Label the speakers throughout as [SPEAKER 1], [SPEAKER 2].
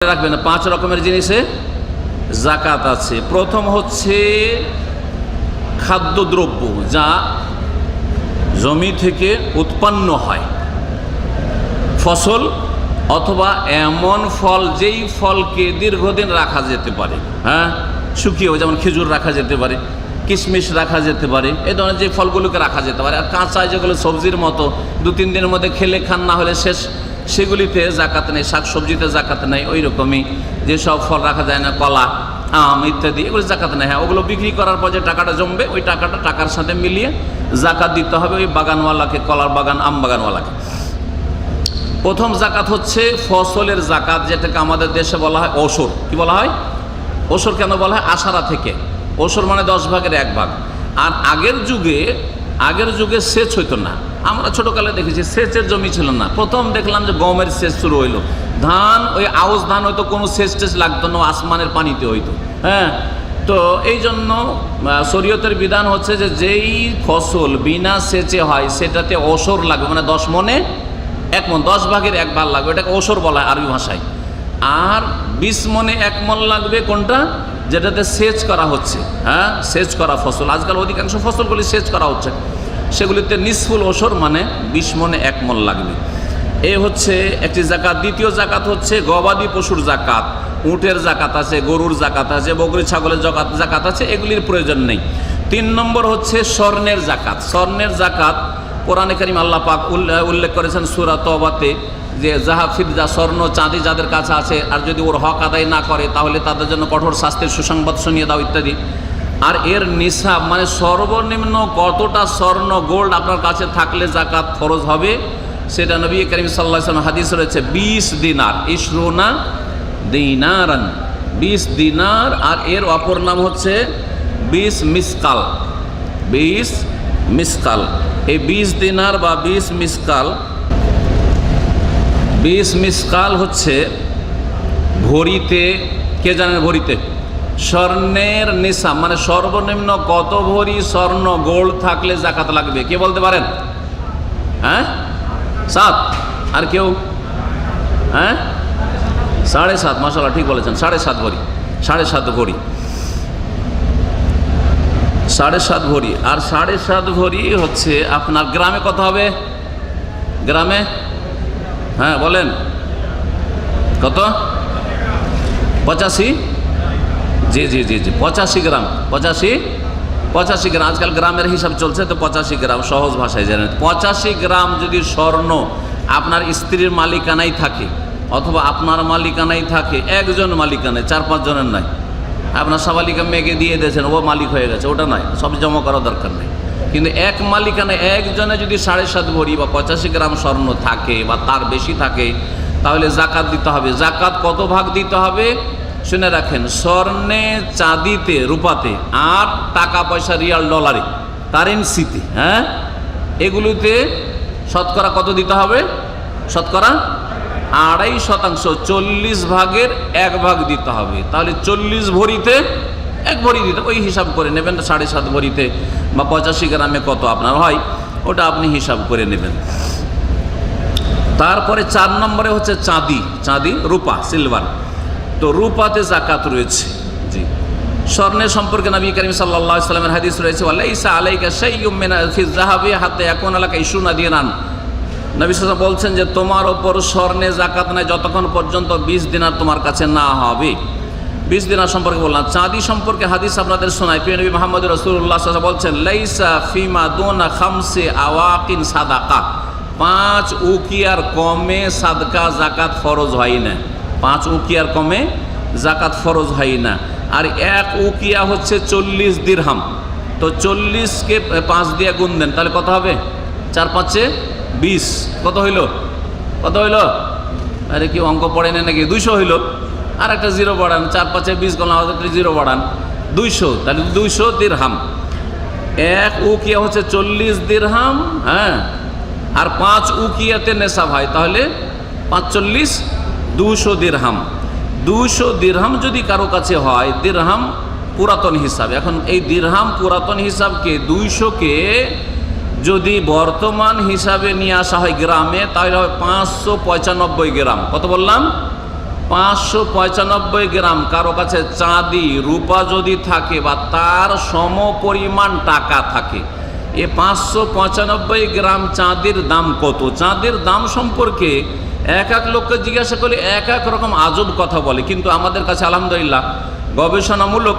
[SPEAKER 1] রাখবেন না, 5 রকমের জিনিসে যাকাত আছে। প্রথম হচ্ছে খাদ্যদ্রব্য, যা জমি থেকে উৎপন্ন হয়, ফসল অথবা এমন ফল যেই ফলকে দীর্ঘদিন রাখা যেতে পারে, শুকিয়েও, যেমন খেজুর রাখা যেতে পারে, কিশমিশ রাখা যেতে পারে, এই ধরনের যে ফলগুলোকে রাখা যেতে পারে। আর কাঁচা যেগুলো সবজির মতো 2-3 দিনের মধ্যে খেলে খান, না হলে শেষ, সেগুলিতে জাকাত নেই। শাক সবজিতে জাকাত নেই। ওই রকমই যেসব ফল রাখা যায় না, কলা, আম ইত্যাদি, এগুলো জাকাত নেই। হ্যাঁ, ওগুলো বিক্রি করার পর যে টাকাটা জমবে, ওই টাকাটা টাকার সাথে মিলিয়ে জাকাত দিতে হবে ওই বাগানওয়ালাকে, কলার বাগান, আম বাগানওয়ালাকে। প্রথম জাকাত হচ্ছে ফসলের জাকাত, যেটাকে আমাদের দেশে বলা হয় ওসর। কি বলা হয়? ওসর কেন বলা হয়? আশারা থেকে। ওসর মানে 10 ভাগের 1 ভাগ। আর আগের যুগে সেচ হইতো না। আমরা ছোটোকালে দেখেছি সেচের জমি ছিল না। প্রথম দেখলাম যে গমের সেচ শুরু হইলো। ধান, ওই আউশ ধান হয়তো কোনো সেচ টেচ লাগতো না, আসমানের পানিতে হইতো। তো এই জন্য শরীয়তের বিধান হচ্ছে যে যেই ফসল বিনা সেচে হয় সেটাতে ওসর লাগবে, মানে 10 মণে 1 মণ, 10 ভাগের 1 ভাগ লাগবে, এটাকে ওসর বলা হয় আরবি ভাষায়। আর 20 মণে 1 মণ লাগবে কোনটা? যেটাতে সেচ করা হচ্ছে, সেচ করা ফসল। আজকাল অধিকাংশ ফসলগুলি সেচ করা হচ্ছে, সেগুলিতে নিসফুল ওসর মানে 20 মণে 1 মণ লাগবে। এই হচ্ছে একটি জাকাত। দ্বিতীয় জাকাত হচ্ছে গবাদি পশুর জাকাত। উটের জাকাত আছে, গরুর জাকাত আছে, বকরি ছাগলের জাকাত আছে, এগুলির প্রয়োজন নেই। 3 নম্বর হচ্ছে স্বর্ণের জাকাত। স্বর্ণের জাকাত কোরআনে কারীম আল্লাহ পাক উল্লেখ করেছেন সূরা তওবাতে, যে যাহাব ফিদা, স্বর্ণ চাঁদি যাদের কাছে আছে, আর যদি ওর হক আদায় না করে তাহলে তাদের জন্য কঠোর শাস্তির সুসংবাদ শুনিয়ে দাও ইত্যাদি। আর এর নিসাব মানে সর্বনিম্ন কতটা স্বর্ণ, গোল্ড আপনার কাছে থাকলে জাকাত ফরজ হবে, সেটা নবী করিম সাল্লাল্লাহু আলাইহি ওয়াসাল্লাম হাদিস রয়েছে 20 দিনার, ইশরুনা দিনারান, 20 দিনার। আর এর অপর নাম হচ্ছে 20 মিসকাল। 20 মিসকাল, এই 20 দিনার বা 20 মিসকাল, 20 মিসকাল হচ্ছে ভরিতে, কে জানেন ভরিতে? স্বর্ণের নিসাব মানে সর্বনিম্ন কত ভরি স্বর্ণ গোল্ড থাকলে জাকাত লাগবে, কে বলতে পারেন? 7। আর কেউ? 7.5। মাশাআল্লাহ, ঠিক বলেছেন, 7.5 ভরি। 7.5 ভরি, 7.5 ভরি। আর 7.5 ভরি হচ্ছে আপনার গ্রামে কত হবে? গ্রামে বলেন কত? 85? জি 85 গ্রাম। 85 গ্রাম। আজকাল গ্রামের হিসাব চলছে, তো 85 গ্রাম সহজ ভাষায় জানেন। 85 গ্রাম যদি স্বর্ণ আপনার স্ত্রীর মালিকানায় থাকে, অথবা আপনার মালিকানায় থাকে, একজন মালিকানায়, 4-5 জনের নয়। আপনার সাবালিকা মেয়েকে দিয়ে দিয়েছেন, ও মালিক হয়ে গেছে, ওটা নয়, সব জমা করার দরকার নেই। কিন্তু এক মালিকানায় একজনে যদি 7.5 ভরি বা 85 গ্রাম স্বর্ণ থাকে বা তার বেশি থাকে, তাহলে জাকাত দিতে হবে। জাকাত কত ভাগ দিতে হবে শুনে রাখেন। স্বর্ণে, চাঁদিতে, রূপাতে, আর টাকা পয়সা, রিয়াল, ডলারে, কারেন্সিতে, এগুলোতে শতকরা কত দিতে হবে? শতকরা 2.5%, 40 ভাগের 1 ভাগ দিতে হবে। তাহলে 40 ভরিতে 1 ভরি দিতে, ওই হিসাব করে নেবেন। 7.5 ভরিতে বা 85 গ্রামে কত আপনার হয়, ওটা আপনি হিসাব করে নেবেন। তারপরে 4 নম্বরে হচ্ছে চাঁদি, রূপা, সিলভার। তো রূপাতে জাকাত রয়েছে। জি, স্বর্ণের সম্পর্কে নবী করিম সাল্লাল্লাহু আলাইহি ওয়াসাল্লামের হাদিস রয়েছে, ওয়ালাইসা আলাইকা শাইউম মিন ফিজ যাহাবি হাত্তা ইয়াকুনা লাকা 20 দিনার। নবী সাল্লাল্লাহু আলাইহি ওয়াসাল্লাম বলছেন যে তোমার ওপর স্বর্ণে জাকাত নাই যতক্ষণ পর্যন্ত 20 দিনার তোমার কাছে না হবে। 20 দিনার সম্পর্কে বললাম। চাঁদি সম্পর্কে হাদিস আপনাদের শোনায়। প্রিয় নবী মুহাম্মদ রাসূলুল্লাহ সাল্লাল্লাহু আলাইহি ওয়াসাল্লাম বলছেন, লাইসা ফিমা দুনা 5 আওয়াকিন সাদাকা। 5 উকিয়ার কমে সাদকা জাকাত ফরজ হয় না। 5 উকিয়ার কমে জাকাত ফরজ হয় না। আর 1 উকিয়া হচ্ছে 40 দিরহাম। তো 40কে 5 দিয়ে গুণ দেন, তাহলে কত হবে? 4-5 20। কত হইল? আরে কি অঙ্ক পড়ে না নাকি? 200 হইল। আর একটা 0 বাড়ান, 4-5 20 গণ, 0 বাড়ান, 200। তাহলে 200 দিরহাম। 1 উকিয়া হচ্ছে 40 দিরহাম। আর 5 উকিয়াতে নেশাব হয়, তাহলে 5-40 200 দিরহাম। 200 দিরহাম যদি কারো কাছে হয়, দিরহাম পুরাতন হিসাব। এখন এই দিরহাম পুরাতন হিসাবকে 200কে যদি বর্তমান হিসাবে নিয়ে আসা হয় গ্রামে, তাহলে হয় 595 গ্রাম। কত বললাম? 595 গ্রাম কারো কাছে চাঁদি রূপা যদি থাকে বা তার সমপরিমাণ টাকা থাকে, এ 595 গ্রাম চাঁদির দাম কত? চাঁদের দাম সম্পর্কে এক এক লোককে জিজ্ঞাসা করলে এক এক রকম আজব কথা বলে, কিন্তু আমাদের কাছে আলহামদুলিল্লাহ গবেষণামূলক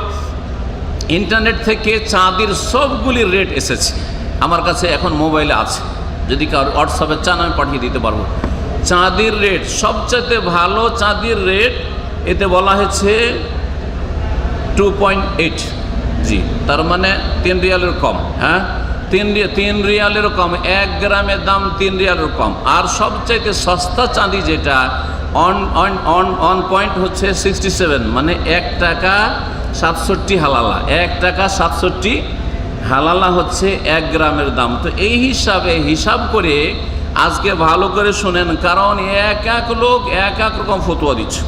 [SPEAKER 1] ইন্টারনেট থেকে চাঁদির সবগুলি রেট এসেছে। আমার কাছে এখন মোবাইলে আছে, যদি কারো হোয়াটসঅ্যাপে চান আমি পাঠিয়ে দিতে পারবো। চাঁদির রেট সবচেয়ে ভালো চাঁদির রেট এতে বলা হয়েছে 2.8, জি, তার মানে 3 রিয়ালের কম। হ্যাঁ, 3 রিয়ালের কম, 1 গ্রামের দাম 3 রিয়ালের কম। আর সবচাইতে সস্তা চাঁদি যেটা অন পয়েন্ট হচ্ছে 67, মানে 1 টাকা 67 হালালা, 1 টাকা 67 হালালা হচ্ছে 1 গ্রামের দাম। তো এই হিসাব করে আজকে ভালো করে শোনেন, কারণ এক এক লোক এক এক রকম ফতোয়া দিচ্ছে।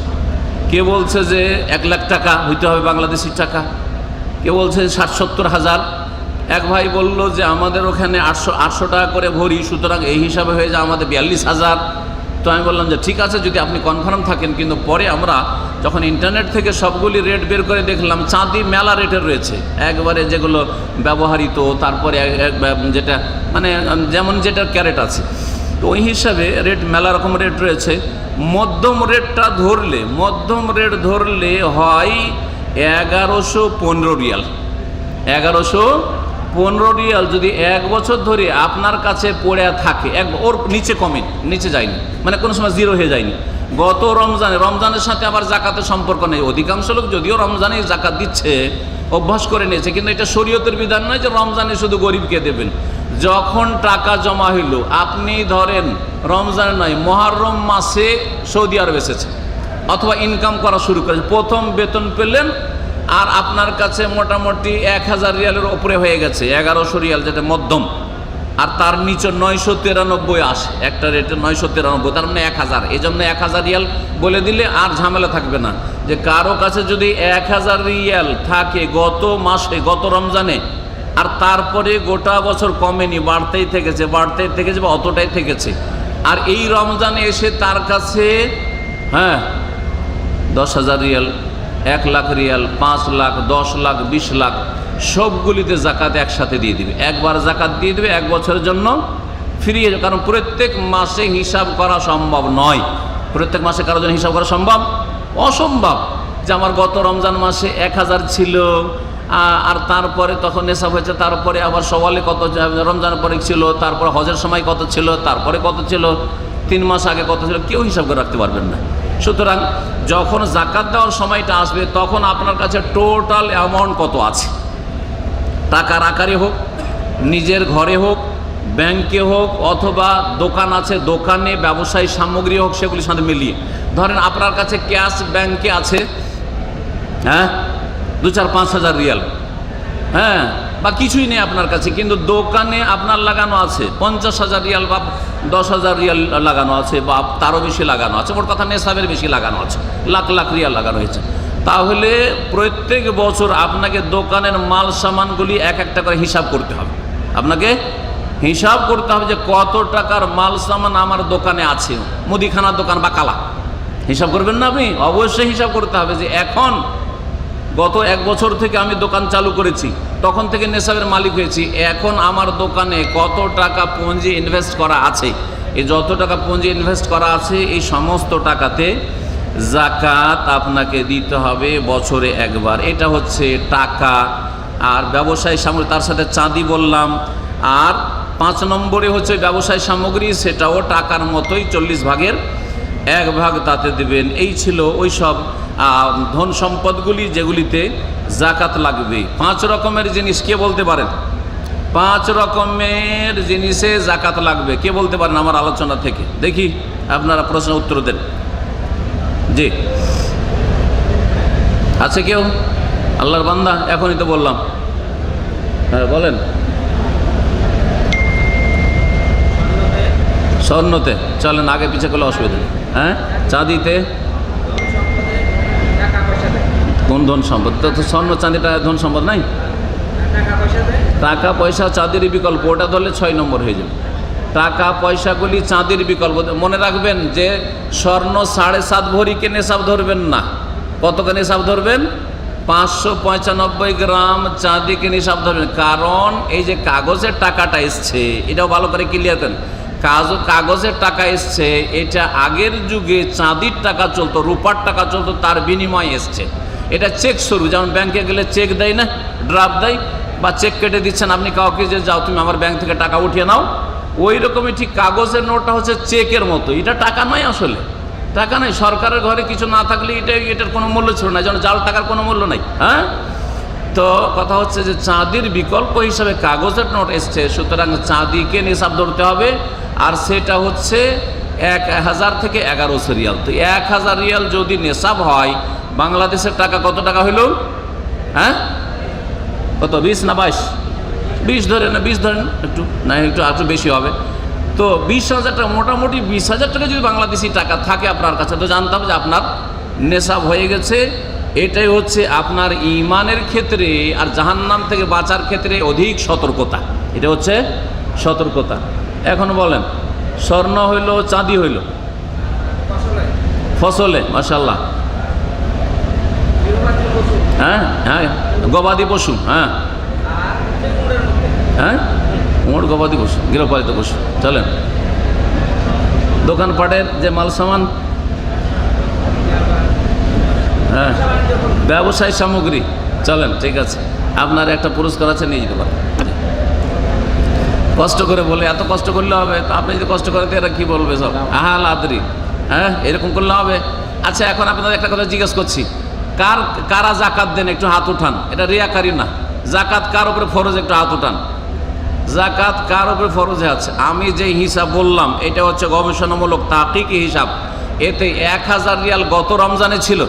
[SPEAKER 1] কে বলছে যে 1 লাখ টাকা হইতে হবে বাংলাদেশি টাকা, কে বলছে 60-70 হাজার। এক ভাই বলল যে আমাদের ওখানে 800 টাকা করে ভরি, সুতরাং এই হিসাবে হয়ে যায় আমাদের 42,000। তো আমি বললাম যে ঠিক আছে যদি আপনি কনফার্ম থাকেন, কিন্তু পরে আমরা যখন ইন্টারনেট থেকে সবগুলি রেট বের করে দেখলাম চাঁদি মেলা রেটের রয়েছে, একবারে যেগুলো ব্যবহৃত, তারপরে যেটা মানে যেমন যেটার ক্যারেট আছে, তো ওই হিসাবে রেট মেলা রকম রেট রয়েছে। মধ্যম রেট ধরলে হয় 1115 রিয়াল। 1115 রিয়াল যদি 1 বছর ধরে আপনার কাছে পড়ে থাকে, ওর নিচে যায়নি, মানে কোনো সময় জিরো হয়ে যায়নি। গত রমজানের সাথে আবার জাকাতের সম্পর্ক নেই। অধিকাংশ লোক যদিও রমজানে জাকাত দিচ্ছে, অভ্যাস করে নিয়েছে, কিন্তু এটা শরীয়তের বিধান নয় যে রমজানে শুধু গরিবকে দেবেন। যখন টাকা জমা হইল, আপনি ধরেন রমজানে নয় মুহররম মাসে সৌদি আরব এসেছে অথবা ইনকাম করা শুরু করেছে, প্রথম বেতন পেলেন, আর আপনার কাছে মোটামুটি 1000 রিয়ালের ওপরে হয়ে গেছে, 1100 রিয়াল যেটা মধ্যম, আর তার নিচে 993 আসে, একটা রেটে 993, তার মানে 1000। এই জন্য 1000 রিয়াল বলে দিলে আর ঝামেলা থাকবে না। যে কারো কাছে যদি 1000 রিয়াল থাকে গত মাসে, গত রমজানে, আর তারপরে গোটা বছর কমেনি, বাড়তেই থেকেছে বা অতটাই থেকেছে, আর এই রমজানে এসে তার কাছে 10,000 রিয়াল, 1 লাখ রিয়াল, 5 লাখ, 10 লাখ, 20 লাখ, সবগুলিতে জাকাত একসাথে দিয়ে দিবে। একবার জাকাত দিয়ে দেবে, 1 বছরের জন্য ফিরিয়ে যাবে। কারণ প্রত্যেক মাসে হিসাব করা সম্ভব নয়। প্রত্যেক মাসে কারোর জন্য হিসাব করা অসম্ভব। যে আমার গত রমজান মাসে 1000 ছিল, আর তারপরে তখন নেশাব হয়েছে, তারপরে আবার সওয়ালে কত, রমজানের পরে ছিল, তারপর হজের সময় কত ছিল, তারপরে কত ছিল, 3 মাস আগে কত ছিল, কেউ হিসাব করে রাখতে পারবেন না। সুতরাং যখন জাকাত দেওয়ার সময়টা আসবে, তখন আপনার কাছে টোটাল অ্যামাউন্ট কত আছে, টাকার আকারে হোক, নিজের ঘরে হোক, ব্যাংকে হোক, অথবা দোকান আছে, দোকানে ব্যবসায়ী সামগ্রী হোক, সেগুলির সাথে মিলিয়ে ধরেন আপনার কাছে ক্যাশ ব্যাংকে আছে 2-4-5 হাজার রিয়াল, বা কিছুই নেই আপনার কাছে, কিন্তু দোকানে আপনার লাগানো আছে 50,000 রিয়াল বা 10,000 রিয়াল লাগানো আছে, বা তারও বেশি লাগানো আছে, মোট কথা নেশাবের বেশি লাগানো আছে, লাখ লাখ রিয়াল লাগানো হয়েছে। তাহলে প্রত্যেক বছর আপনাকে দোকানের মাল সামানগুলি এক একটা করে হিসাব করতে হবে। আপনাকে হিসাব করতে হবে যে কত টাকার মাল সামান আমার দোকানে আছে, মুদিখানার দোকান বা কালা, হিসাব করবেন না আপনি? অবশ্যই হিসাব করতে হবে যে এখন গত 1 বছর থেকে আমি দোকান চালু করেছি, তখন থেকে নেশাবের মালিক হয়েছি, এখন আমার দোকানে কত টাকা পুঁজি ইনভেস্ট করা আছে। এই যত টাকা পুঁজি ইনভেস্ট করা আছে, এই সমস্ত টাকাতে জাকাত আপনাকে দিতে হবে বছরে একবার। এটা হচ্ছে টাকা আর ব্যবসায়ী সামগ্রী, তার সাথে চাঁদি বললাম। আর 5 নম্বরে হচ্ছে ব্যবসায়ী সামগ্রী, সেটাও টাকার মতোই 40 ভাগের 1 ভাগ তাতে দেবেন। এই ছিল ওই সব ধন সম্পদগুলি যেগুলিতে জাকাত লাগবে। 5 রকমের জিনিস কে বলতে পারেন? 5 রকমের জিনিসে জাকাত লাগবে, কে বলতে পারেন আমার আলোচনা থেকে? দেখি আপনারা প্রশ্ন উত্তর দেন। জি, আছে কেউ? আল্লাহর বান্দা, এখনই তো বললাম। হ্যাঁ বলেন। স্বর্ণতে চলেন, আগে পিছিয়ে করলে অসুবিধা। চাঁদিতে কোন ধন সম্পদ? তো স্বর্ণ চাঁদিটা ধন সম্পদ নাই। টাকা পয়সা চাঁদির বিকল্প, ওটা ধরলে 6 নম্বর হয়ে যাবে। টাকা পয়সাগুলি চাঁদির বিকল্প। মনে রাখবেন যে স্বর্ণ 7.5 ভরিকে নেশাব ধরবেন না। কতকে নেশাব ধরবেন? 595 গ্রাম চাঁদিকে নেশাব ধরবেন। কারণ এই যে কাগজের টাকাটা এসছে, এটাও ভালো করে ক্লিয়ার করেন। কাগজের টাকা এসছে, এটা আগের যুগে চাঁদির টাকা চলতো, রূপার টাকা চলতো, তার বিনিময়ে এসছে। এটা চেক স্বরূপ, যেমন ব্যাংকে গেলে চেক দেয় না, ড্রাফট দেয়, বা চেক কেটে দিচ্ছেন আপনি কাউকে যে যাও তুমি আমার ব্যাংক থেকে টাকা উঠিয়ে নাও, ওই রকমই ঠিক কাগজের নোটটা হচ্ছে চেকের মতো। এটা টাকা নয়, আসলে টাকা নয়। সরকারের ঘরে কিছু না থাকলে এটার কোনো মূল্য ছিল না, যেমন জাল টাকার কোনো মূল্য নাই। হ্যাঁ, তো কথা হচ্ছে যে চাঁদির বিকল্প হিসাবে কাগজের নোট এসছে, সুতরাং চাঁদিকে নিসাব ধরতে হবে। আর সেটা হচ্ছে 1000 থেকে 1100 রিয়াল। তো 1000 রিয়াল যদি নেশাব হয়, বাংলাদেশের টাকা কত টাকা হইল? হ্যাঁ, কত? 20 না 22? 20 ধরেন না, 20 ধরেন, একটু বেশি হবে। তো 20,000 টাকা, মোটামুটি 20,000 টাকা যদি বাংলাদেশি টাকা থাকে আপনার কাছে, তো জানতে হবে যে আপনার নেশাব হয়ে গেছে। এটাই হচ্ছে আপনার ঈমানের ক্ষেত্রে আর জাহান্নাম থেকে বাঁচার ক্ষেত্রে অধিক সতর্কতা। এটা হচ্ছে সতর্কতা। এখন বলেন, স্বর্ণ হইল, চাঁদি হইল, ফসলে মাশাআল্লাহ, হ্যাঁ হ্যাঁ, গবাদি পশু, হ্যাঁ হ্যাঁ, উট গবাদি পশু, গৃহপালিত পশু। চলেন, দোকানপাটের যে মাল সামান, হ্যাঁ, ব্যবসায়িক সামগ্রী। চলেন, ঠিক আছে, আপনার একটা পুরস্কার আছে, নিয়ে যেতে পারেন। কষ্ট করে বলে, এত কষ্ট করলে হবে? তো আপনি যদি কষ্ট করেন তো এরা কী বলবে সব? আহাল আদরি, হ্যাঁ, এরকম করলে হবে? আচ্ছা, এখন আপনাদের একটা কথা জিজ্ঞেস করছি, কারা জাকাত দেন? একটু হাত উঠান। এটা রিয়াকারি না। জাকাত কার উপরে ফরজ? একটু হাত উঠান। জাকাত কার উপরে ফরজে আছে? আমি যে হিসাব বললাম, এটা হচ্ছে গবেষণামূলক তাহকিকি হিসাব। এতে 1000 রিয়াল গত রমজানে ছিল।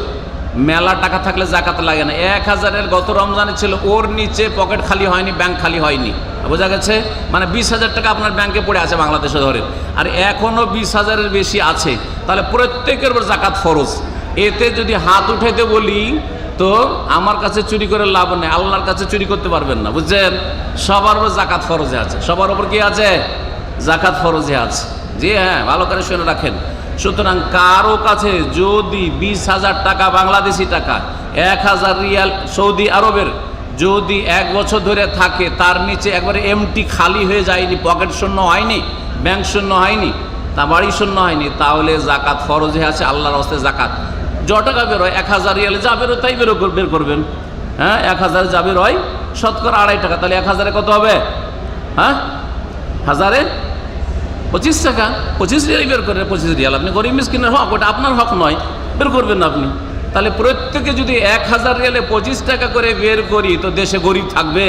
[SPEAKER 1] মেলা টাকা থাকলে জাকাত লাগে না। 1000 গত রমজানে ছিল, ওর নিচে পকেট খালি হয়নি, ব্যাংক খালি হয়নি। বোঝা গেছে? মানে 20,000 টাকা আপনার ব্যাংকে পড়ে আছে বাংলাদেশে ধরে, আর এখনও 20,000-এর বেশি আছে, তাহলে প্রত্যেকের উপর জাকাত ফরজ। এতে যদি হাত উঠাইতে বলি, তো আমার কাছে চুরি করে লাভ নেই, আল্লাহর কাছে চুরি করতে পারবেন না, বুঝছেন? সবার উপর জাকাত ফরজে আছে। সবার উপর কি আছে? জাকাত ফরজে আছে। জি হ্যাঁ, ভালো করে শুনে রাখেন। সুতরাং কারো কাছে যদি 20,000 টাকা বাংলাদেশি টাকা, 1000 রিয়াল সৌদি আরবের যদি 1 বছর ধরে থাকে, তার নিচে একবারে এমটি খালি হয়ে যায়নি, পকেট শূন্য হয়নি, ব্যাংক শূন্য হয়নি, তা বাড়ি শূন্য হয়নি, তাহলে জাকাত ফরজে আছে। আল্লাহর হস্তে জাকাত টাকা বেরোয়, 1000 রিয়ালে যা বেরোয় তাই বের করবেন। হ্যাঁ, 1000 যা বেরোয় শতকরা 2.5 টাকা, তাহলে 1000-এ কত হবে? হ্যাঁ, 1000-এ 25 টাকা, 25 রিয়াল বের করে, 25 রিয়াল আপনি গরিব মিসকিনের হক, ওটা আপনার হক নয়, বের করবেন না আপনি। তাহলে প্রত্যেকে যদি 1000 রিয়ালে 25 টাকা করে বের করি, তো দেশে গরিব থাকবে?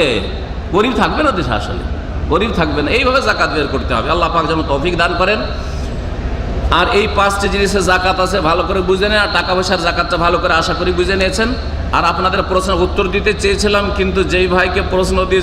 [SPEAKER 1] গরিব থাকবে না দেশে, আসলে গরিব থাকবে না। এইভাবে জাকাত বের করতে হবে। আল্লাহ পাক যেন তৌফিক দান করেন। আর এই 5টি জিনিসের জাকাত আছে, ভালো করে বুঝে নেন। আর টাকা পয়সার জাকাতটা ভালো করে আশা করি বুঝে নিয়েছেন। আর আপনাদের প্রশ্নের উত্তর দিতে চেয়েছিলাম, কিন্তু যেই ভাইকে প্রশ্ন দিয়ে